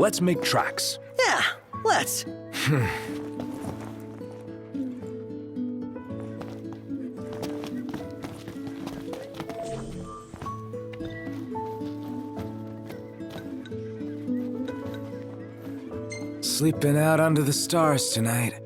Let's make tracks. Yeah, let's. Sleeping out under the stars tonight.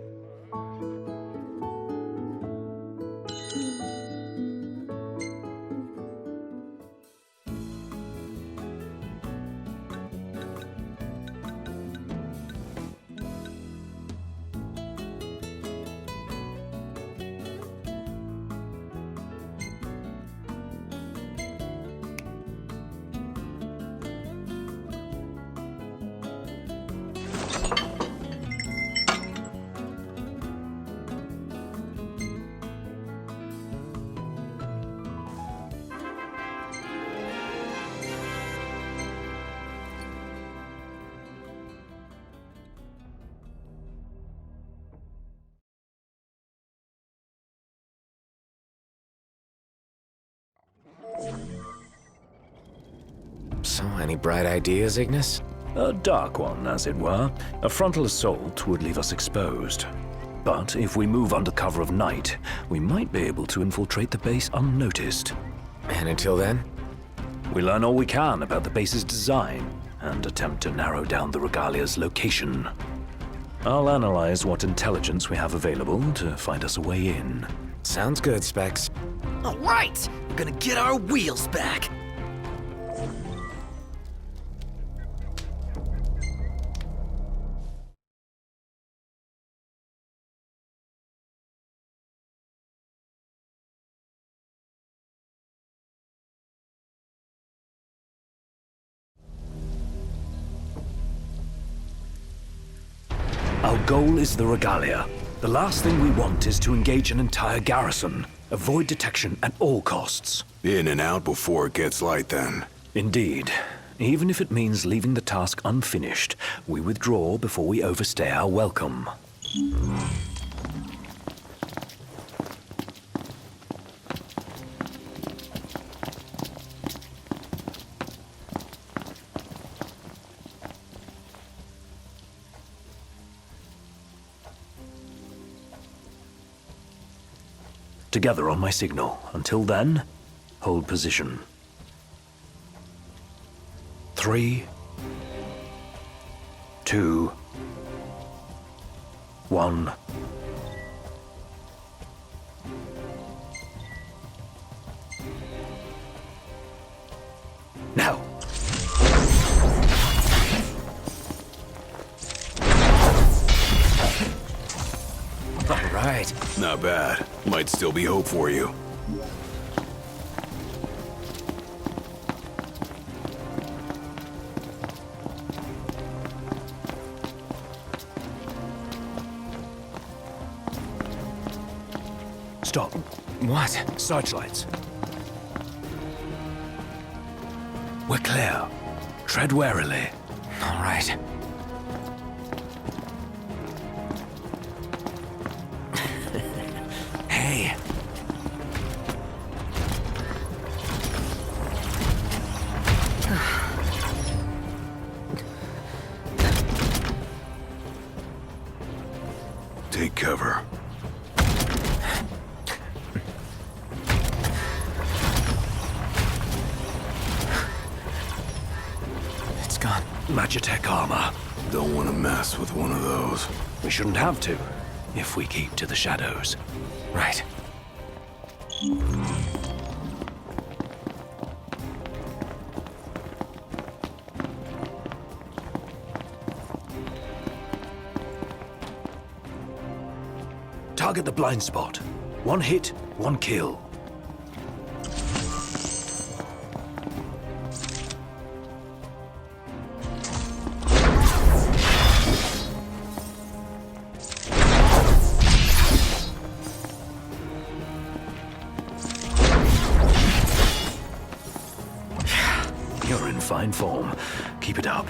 So, any bright ideas, Ignis? A dark one, as it were. A frontal assault would leave us exposed. But if we move under cover of night, we might be able to infiltrate the base unnoticed. And until then? We learn all we can about the base's design and attempt to narrow down the regalia's location. I'll analyze what intelligence we have available to find us a way in. Sounds good, Specs. All right, we're gonna get our wheels back. Our goal is the regalia. The last thing we want is to engage an entire garrison. Avoid detection at all costs. In and out before it gets light, then. Indeed. Even if it means leaving the task unfinished, we withdraw before we overstay our welcome. Together on my signal. Until then, hold position. 3, 2, 1. Now! All right. Not bad. Might still be hope for you. Stop. What? Searchlights. We're clear. Tread warily. All right. Hey. Take cover. It's gone. Magitech armor. Don't want to mess with one of those. We shouldn't have to, if we keep to the shadows. Right. Target the blind spot. One hit, one kill. You're in fine form. Keep it up.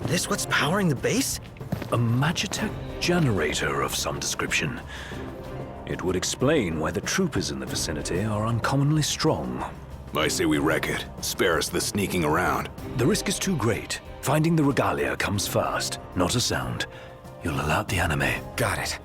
This what's powering the base? A Magitech generator of some description. It would explain why the troopers in the vicinity are uncommonly strong. I say we wreck it. Spare us the sneaking around. The risk is too great. Finding the regalia comes first, not a sound. You'll alert the enemy. Got it.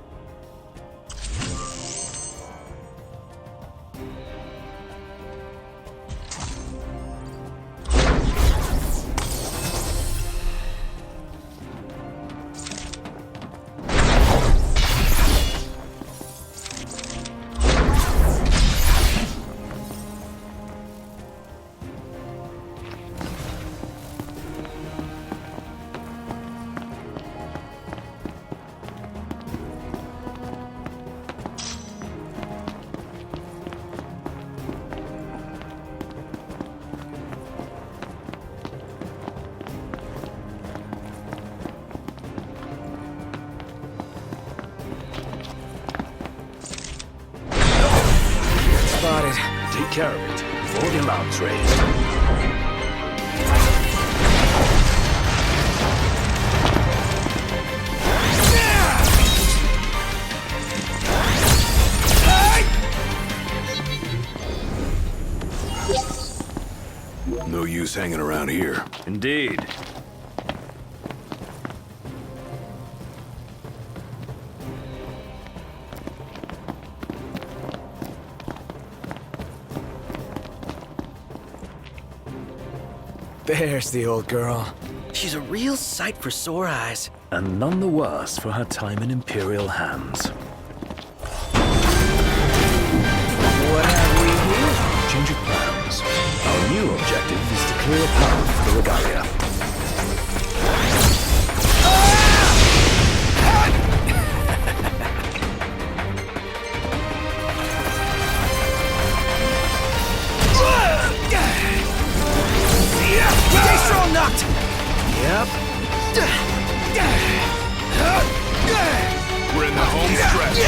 Spotted. Take care of it before the alarm's raised. No use hanging around here. Indeed. There's the old girl. She's a real sight for sore eyes. And none the worse for her time in Imperial hands. What have we here? Change of plans. Our new objective is to clear a path for the regalia. Stay strong, knocked! Yep. We're in the home stretch.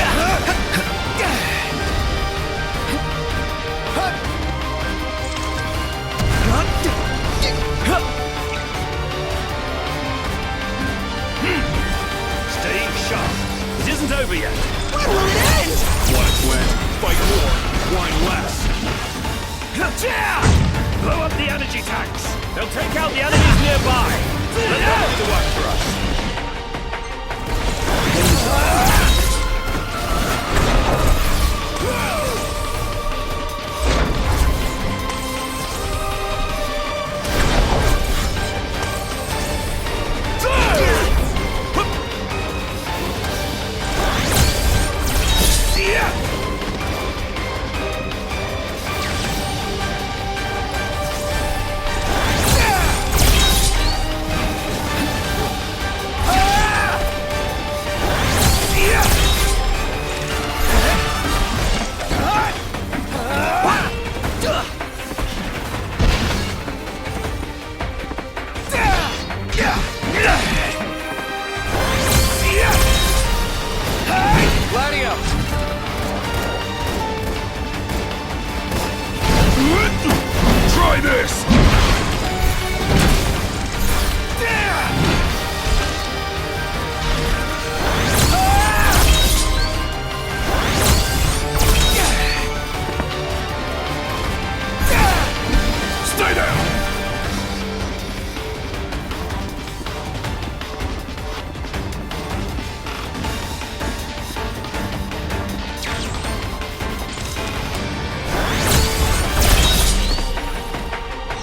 Stay sharp. It isn't over yet. When will it end? Want to win? Fight more. Whine less. Blow up the energy tanks. They'll take out the enemies nearby. Let them have to work for us. Try this! Stay down!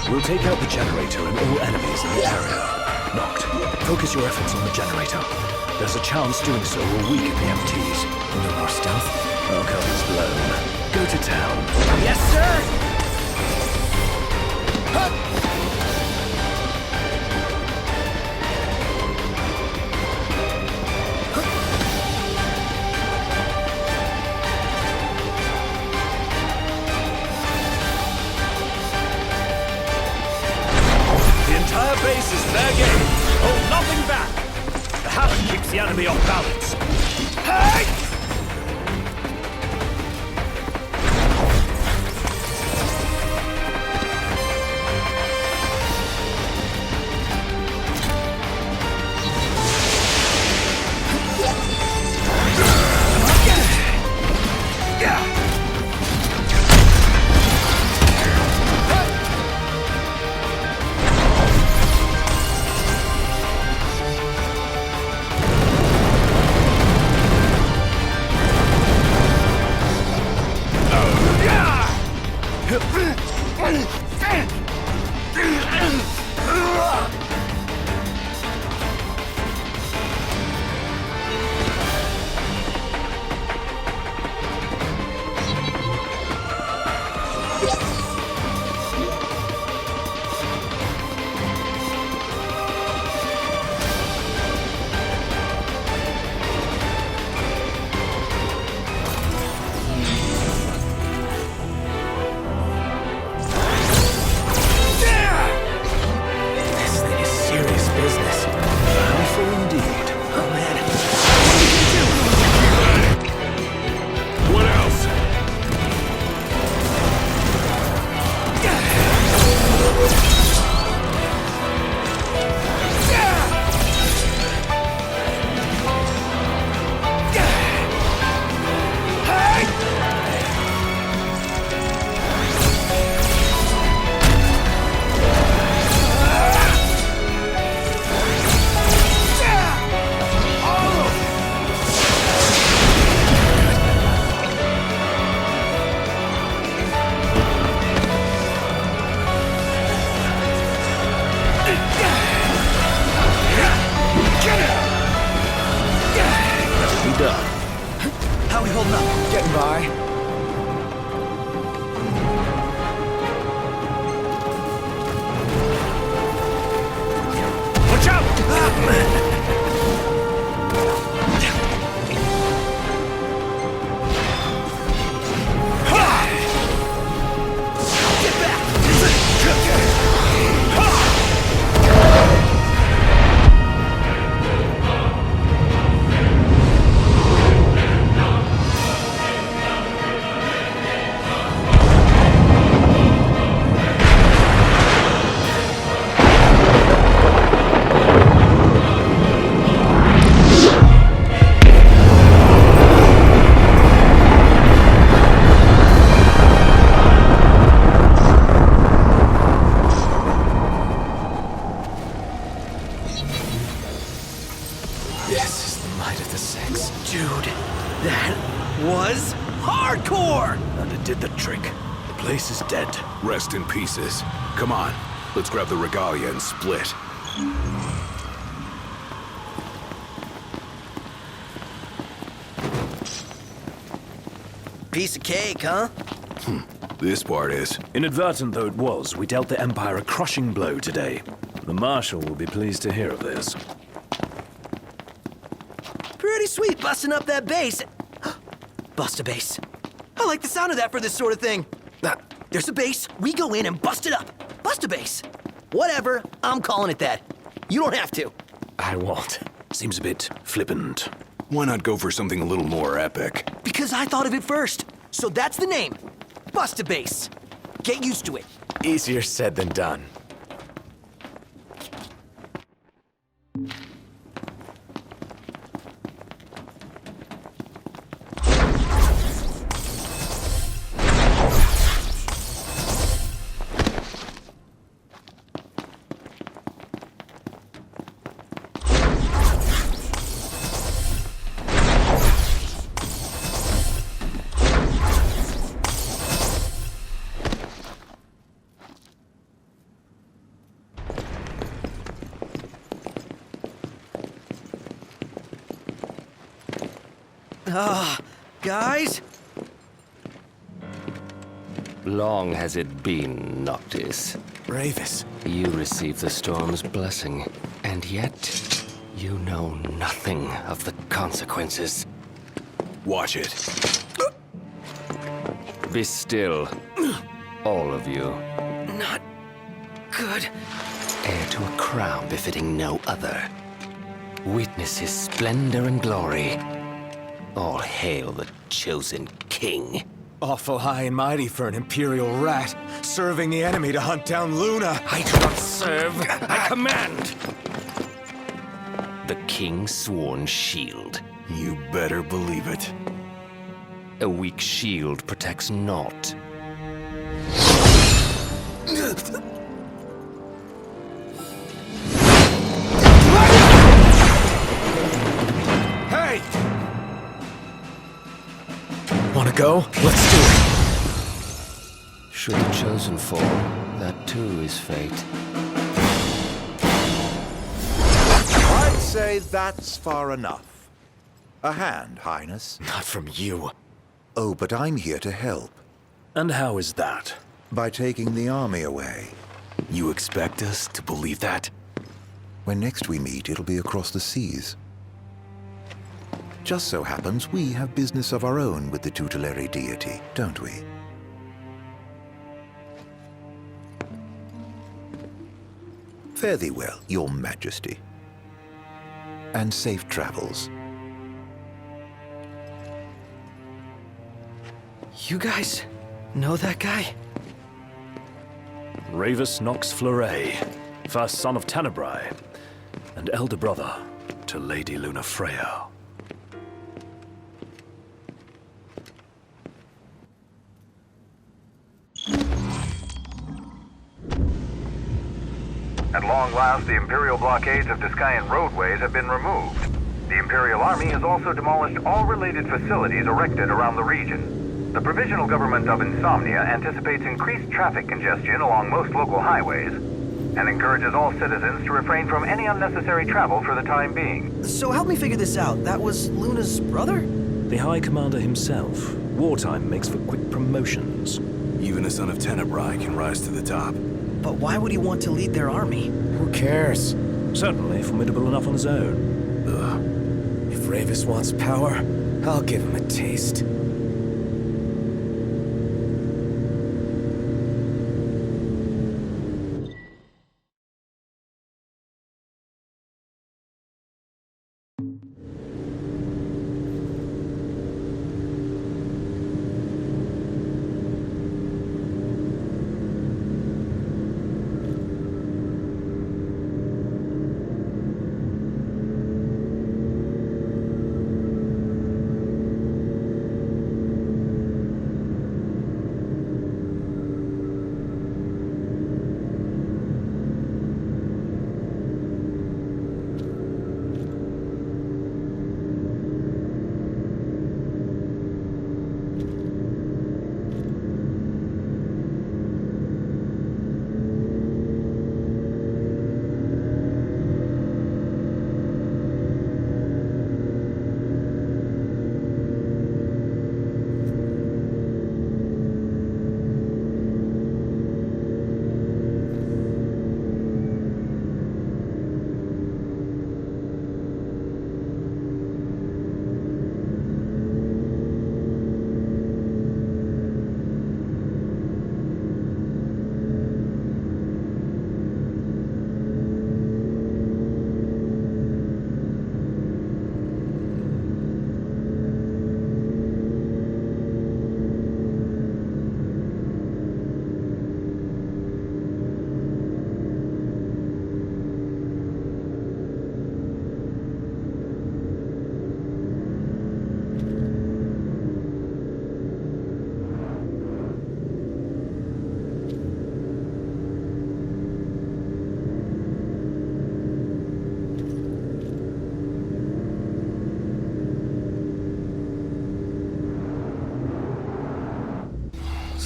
We'll take out the generator and all enemies in the area. Noct, focus your efforts on the generator. There's a chance doing so will weaken the MTs. No more stealth? Our cover's blown. Go to town. Yes, sir! The entire base is fair game. Hold nothing back. The havoc keeps the enemy off balance. Hey! This is the might of the sex. Dude, that was hardcore! And it did the trick. The place is dead. Rest in pieces. Come on, let's grab the regalia and split. Piece of cake, huh? This part is. Inadvertent though it was, we dealt the Empire a crushing blow today. The Marshal will be pleased to hear of this. Pretty sweet busting up that base. Bust a base. I like the sound of that for this sort of thing. There's a base, we go in and bust it up. Bust a base. Whatever, I'm calling it that. You don't have to. I won't. Seems a bit flippant. Why not go for something a little more epic? Because I thought of it first. So that's the name. Bust a base. Get used to it. Easier said than done. Guys? Long has it been, Noctis. Ravis. You received the storm's blessing, and yet you know nothing of the consequences. Watch it. Be still, all of you. Not good. Heir to a crown befitting no other. Witness his splendor and glory. All hail the chosen king. Awful high and mighty for an Imperial rat, serving the enemy to hunt down Luna. I do not serve, I command! The king's sworn shield. You better believe it. A weak shield protects naught. Hey! Wanna go? Let's do it. Should the chosen fall, that too is fate. I'd say that's far enough. A hand, Highness. Not from you. Oh, but I'm here to help. And how is that? By taking the army away. You expect us to believe that? When next we meet, it'll be across the seas. Just so happens we have business of our own with the tutelary deity, don't we? Fare thee well, your majesty. And safe travels. You guys know that guy? Ravus Nox Fleuret, first son of Tenebrae, and elder brother to Lady Luna Freya. At long last, the Imperial blockades of Discayan roadways have been removed. The Imperial Army has also demolished all related facilities erected around the region. The Provisional Government of Insomnia anticipates increased traffic congestion along most local highways and encourages all citizens to refrain from any unnecessary travel for the time being. So help me figure this out. That was Luna's brother? The High Commander himself. Wartime makes for quick promotions. Even a son of Tenebrae can rise to the top. But why would he want to lead their army? Who cares? Certainly formidable enough on his own. If Ravis wants power, I'll give him a taste.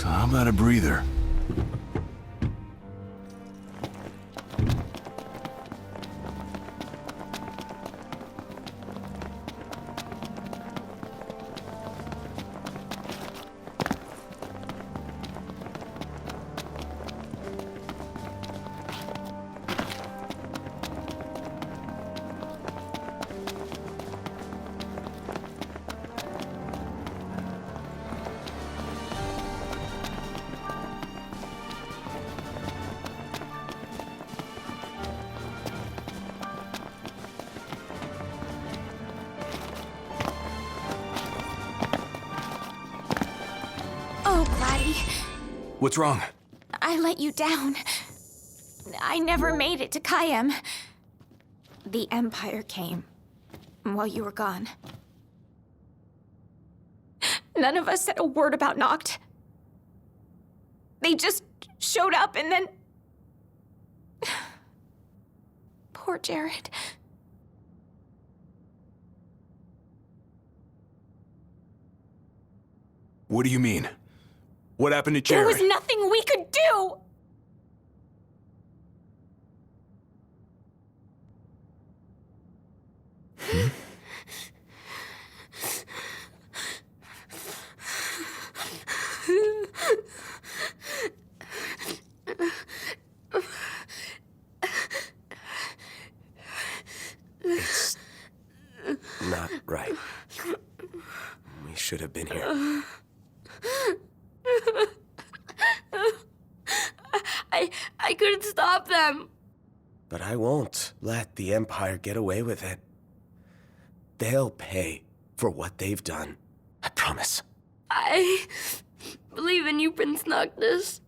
So how about a breather? Oh, Gladdy, What's wrong? I let you down. I never made it to Kayem. The Empire came while you were gone. None of us said a word about Noct. They just showed up and then... Poor Jared. What do you mean? What happened to There Jared? was nothing we could do! It's not right. We should have been here. I couldn't stop them. But I won't let the Empire get away with it. They'll pay for what they've done. I promise. I believe in you, Prince Noctis.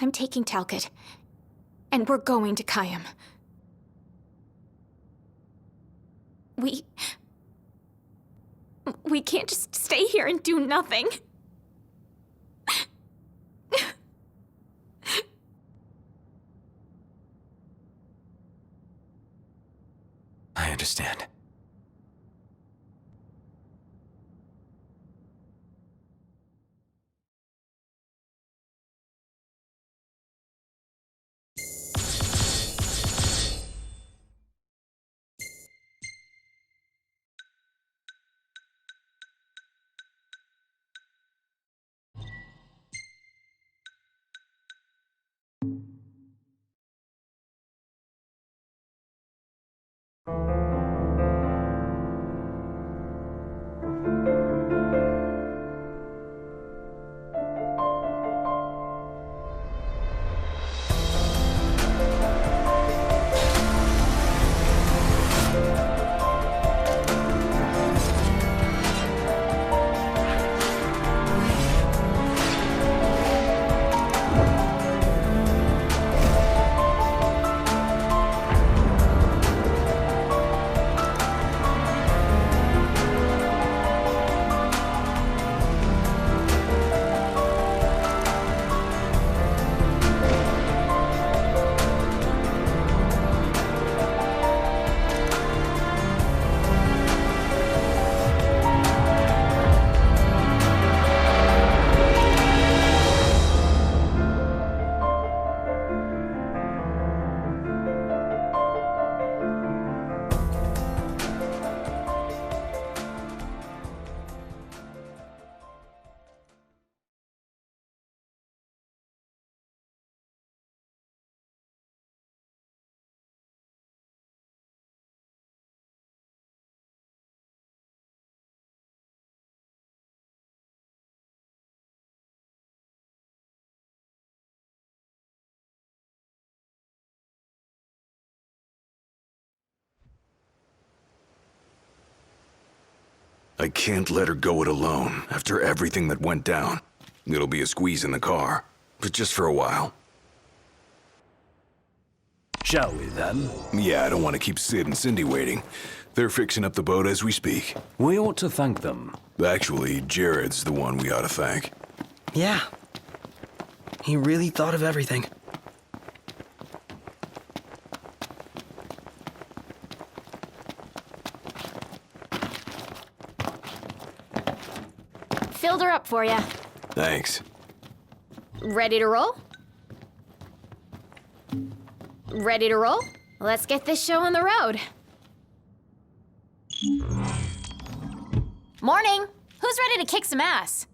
I'm taking Talcott, and we're going to Kayem. We can't just stay here and do nothing. I understand. I can't let her go it alone after everything that went down. It'll be a squeeze in the car, but just for a while. Shall we then? Yeah, I don't want to keep Sid and Cindy waiting. They're fixing up the boat as we speak. We ought to thank them. Actually, Jared's the one we ought to thank. Yeah. He really thought of everything. Filled her up for you. Thanks. Ready to roll? Ready to roll? Let's get this show on the road. Morning! Who's ready to kick some ass?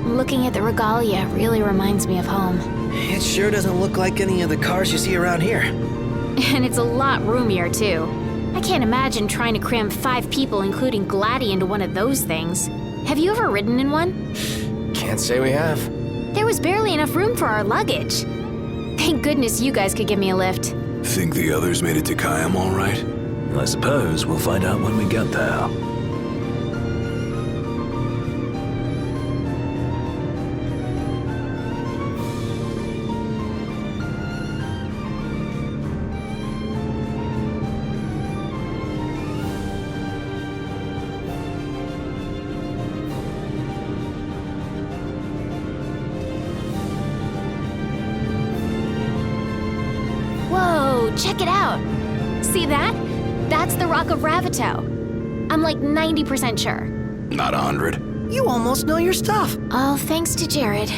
Looking at the regalia really reminds me of home. It sure doesn't look like any of the cars you see around here. And it's a lot roomier, too. I can't imagine trying to cram 5 people, including Gladdy, into one of those things. Have you ever ridden in one? Can't say we have. There was barely enough room for our luggage. Thank goodness you guys could give me a lift. Think the others made it to Kayam all right? I suppose we'll find out when we get there. Check it out. See that? That's the Rock of Ravito. I'm like 90% sure. Not 100. You almost know your stuff. All thanks to Jared.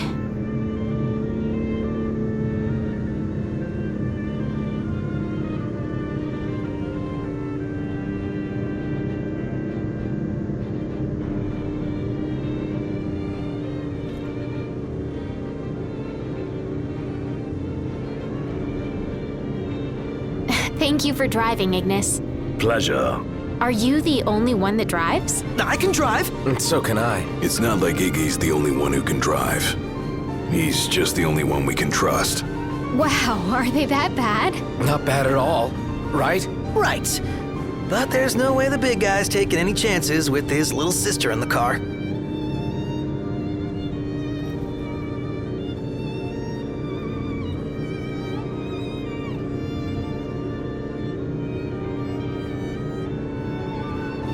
Thank you for driving, Ignis. Pleasure. Are you the only one that drives? I can drive. And so can I. It's not like Iggy's the only one who can drive. He's just the only one we can trust. Wow, are they that bad? Not bad at all, right? Right. But there's no way the big guy's taking any chances with his little sister in the car.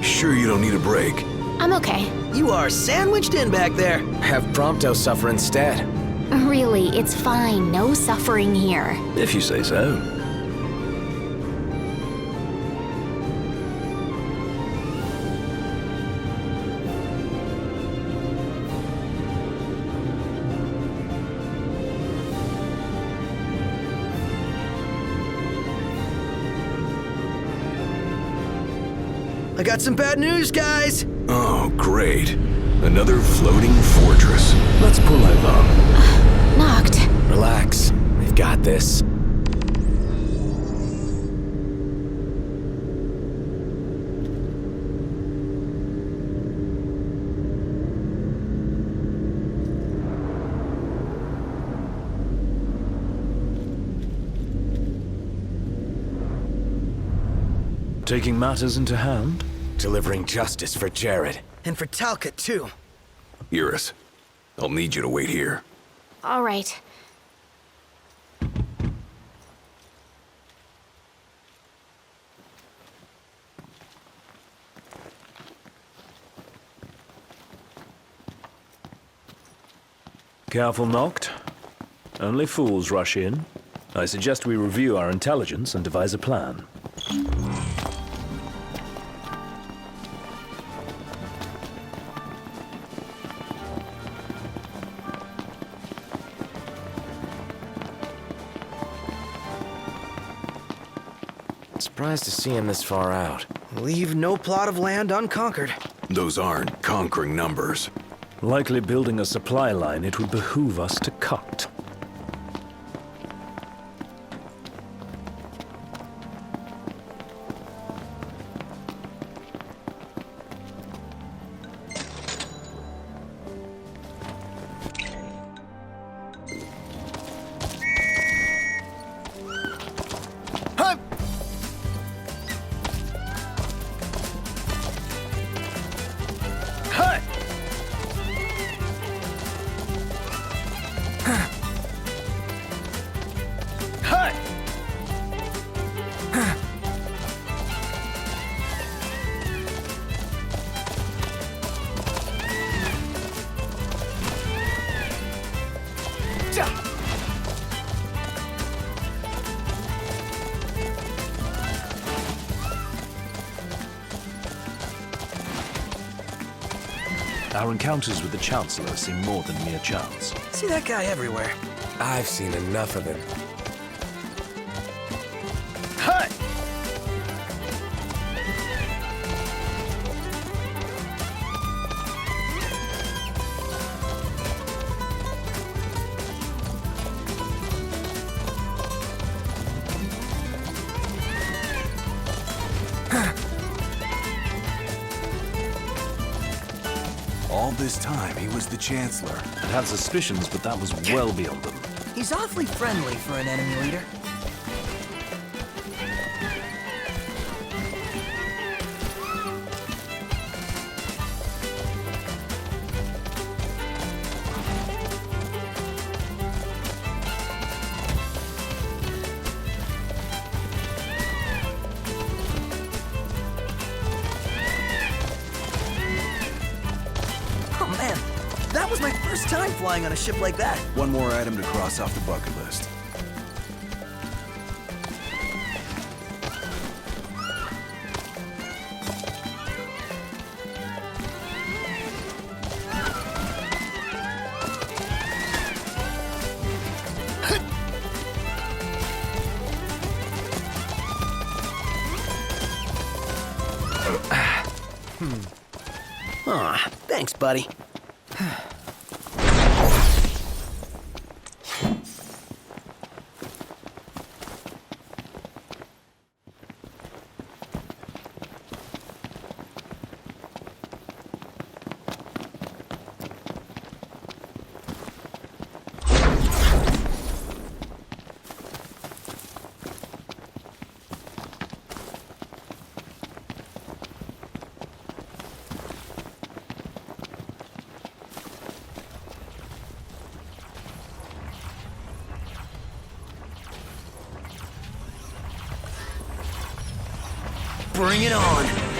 Sure you don't need a break? I'm okay. You are sandwiched in back there. Have Prompto suffer instead. Really, it's fine. No suffering here. If you say so. I got some bad news, guys. Oh, great. Another floating fortress. Let's pull over. Knocked. Relax. We've got this. Taking matters into hand? Delivering justice for Jared. And for Talcott, too. Iris, I'll need you to wait here. All right. Careful, Noct. Only fools rush in. I suggest we review our intelligence and devise a plan. Surprised to see him this far out. Leave no plot of land unconquered. Those aren't conquering numbers. Likely building a supply line it would behoove us to cut. Our encounters with the Chancellor seem more than mere chance. See that guy everywhere. I've seen enough of him. Cut! All this time, he was the Chancellor. I'd had suspicions, but that was well beyond them. He's awfully friendly for an enemy leader. Oh man, that was my first time flying on a ship like that. One more item to cross off the bucket list. Aw, thanks, buddy. Bring it on!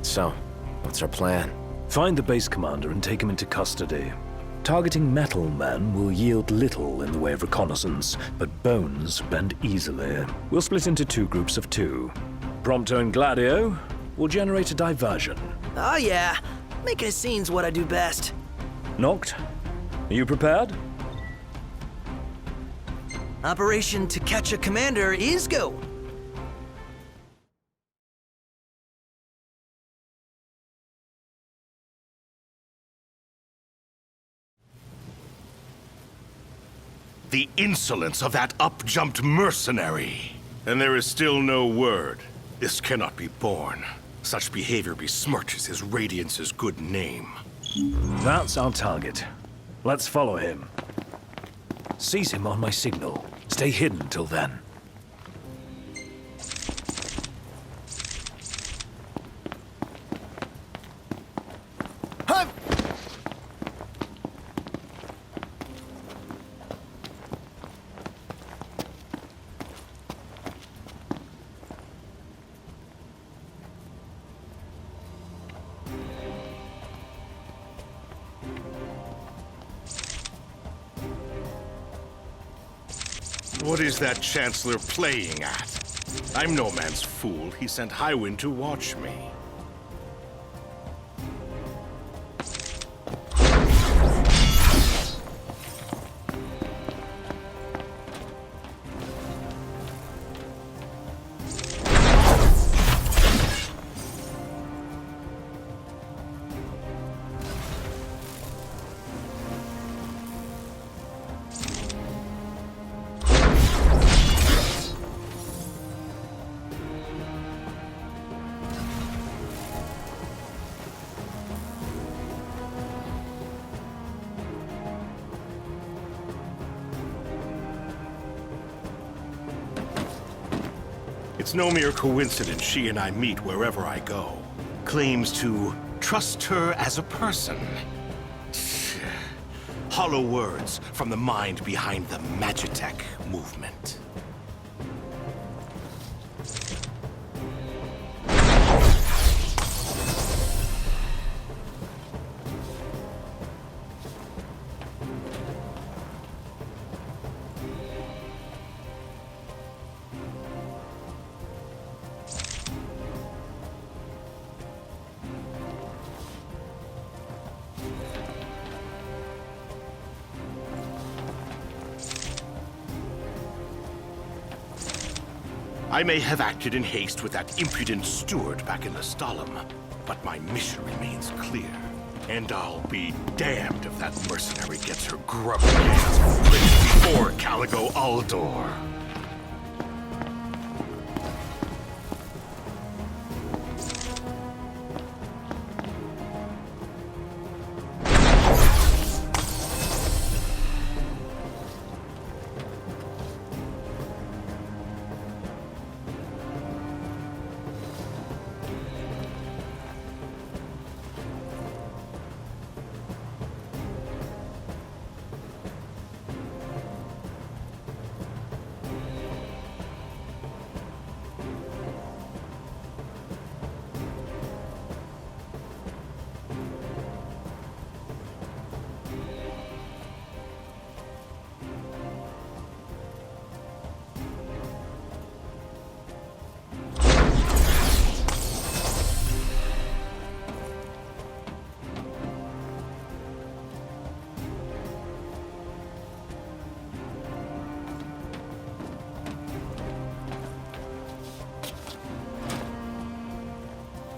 So, what's our plan? Find the base commander and take him into custody. Targeting metal men will yield little in the way of reconnaissance, but bones bend easily. We'll split into 2 groups of 2. Prompto and Gladio will generate a diversion. Oh yeah, making a scene's what I do best. Noct, are you prepared? Operation To Catch a Commander is go! The insolence of that up-jumped mercenary! And there is still no word. This cannot be borne. Such behavior besmirches his Radiance's good name. That's our target. Let's follow him. Seize him on my signal. Stay hidden till then. What is that Chancellor playing at? I'm no man's fool. He sent Highwind to watch me. It's no mere coincidence she and I meet wherever I go. Claims to trust her as a person. Hollow words from the mind behind the Magitech movement. I may have acted in haste with that impudent steward back in the Stalem, but my mission remains clear. And I'll be damned if that mercenary gets her grubby hands ripped before Caligo Aldor.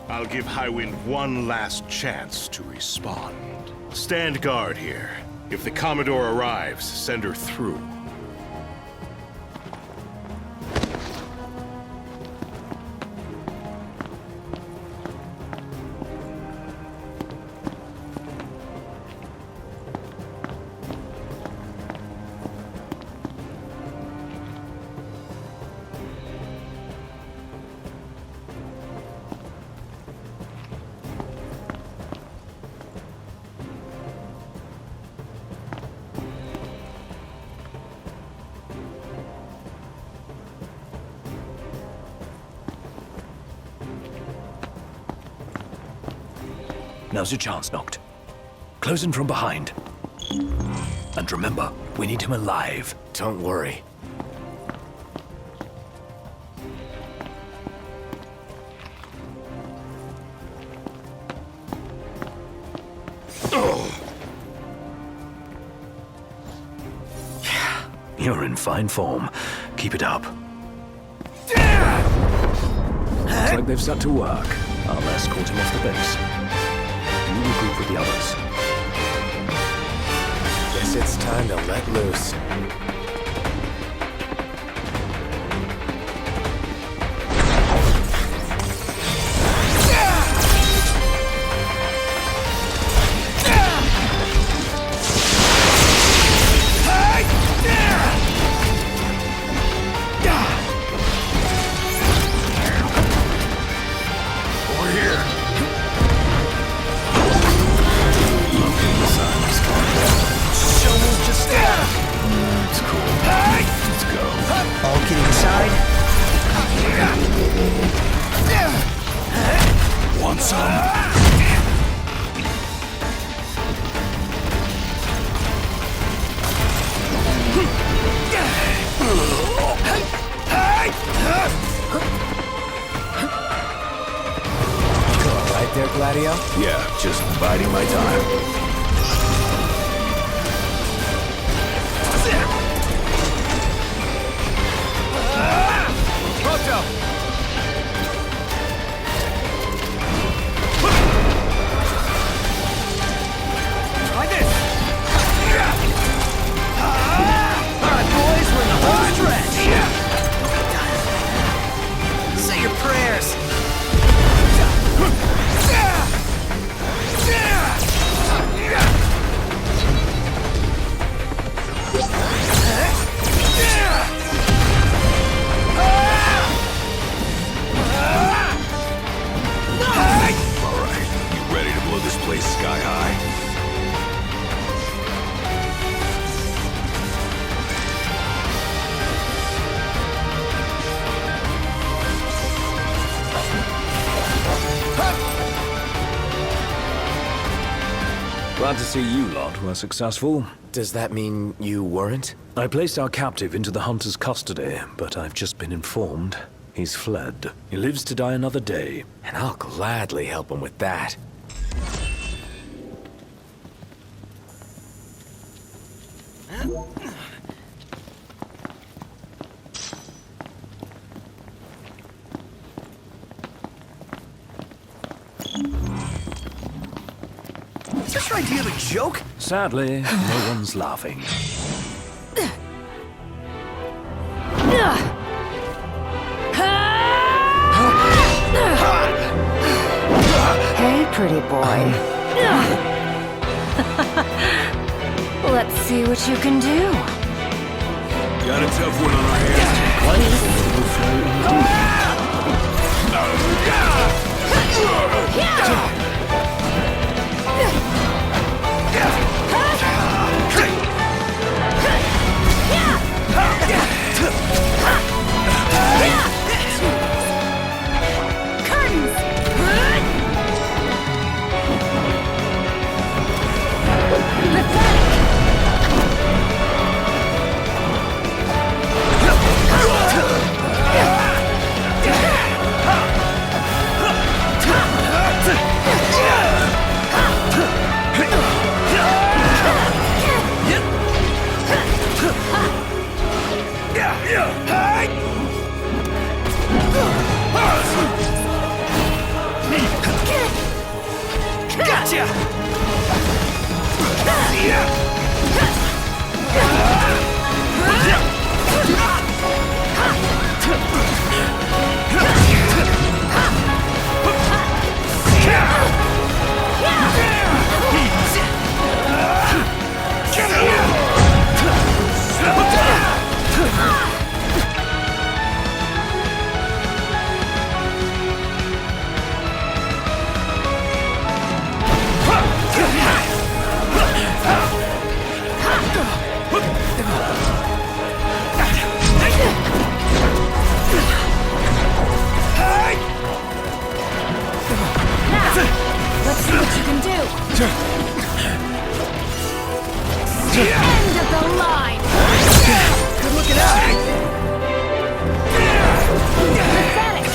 I'll give Highwind one last chance to respond. Stand guard here. If the Commodore arrives, send her through. Now's your chance, Noct. Close in from behind. And remember, we need him alive. Don't worry. You're in fine form. Keep it up. Looks like they've set to work. I'll escort him off the base. You regroup with the others. Guess it's time to let loose. Yeah, just biding my time. Like this! Alright, boys, we're in the home stretch! Say your prayers! Glad to see you lot were successful. Does that mean you weren't? I placed our captive into the hunter's custody, but I've just been informed he's fled. He lives to die another day. And I'll gladly help him with that. Is this your idea of a joke? Sadly, no one's laughing. Hey, pretty boy. Let's see what you can do. Got a tough one on our hands. Gotcha! Let's see what you can do. End of the line. Good looking out! Pathetic.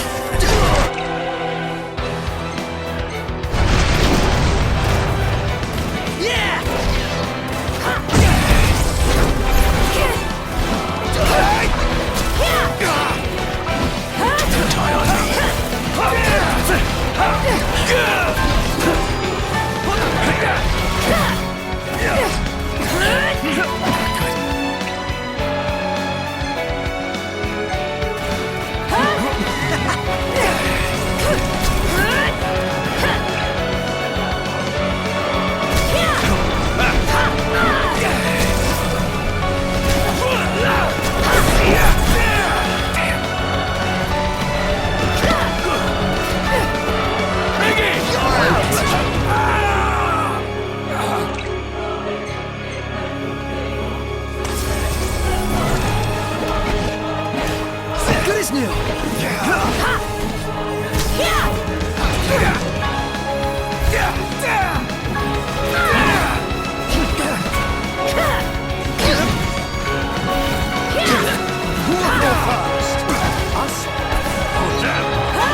Yeah! Die on me. Good as new!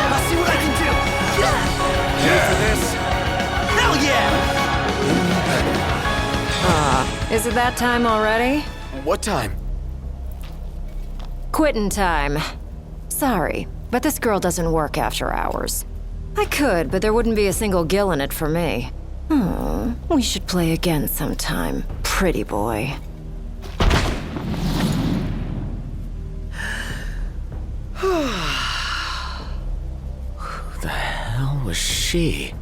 I'll see what I can do! Ready for this? Hell yeah! Is it that time already? What time? Quitting time. Sorry, but this girl doesn't work after hours. I could, but there wouldn't be a single gill in it for me. We should play again sometime, pretty boy. Who the hell was she?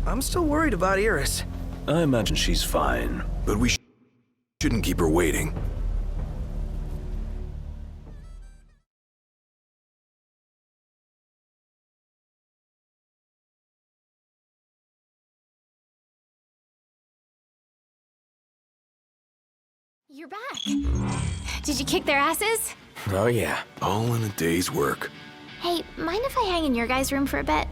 I'm still worried about Iris. I imagine she's fine. But we shouldn't keep her waiting. You're back. Did you kick their asses? Oh yeah. All in a day's work. Hey, mind if I hang in your guys' room for a bit?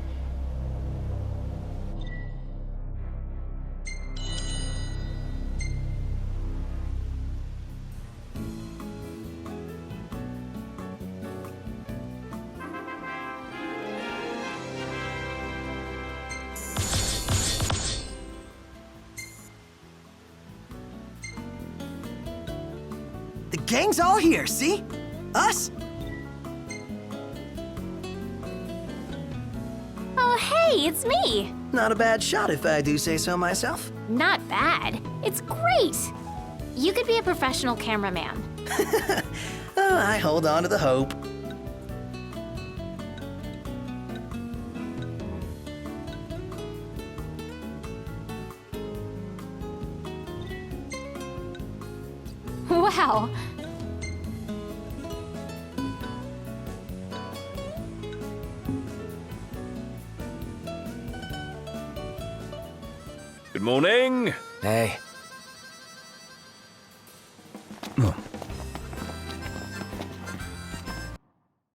gang's all here, see? Us? Oh, hey, it's me. Not a bad shot if I do say so myself. Not bad. It's great. You could be a professional cameraman. Oh, I hold on to the hope. Wow. Good morning. Hey. Oh,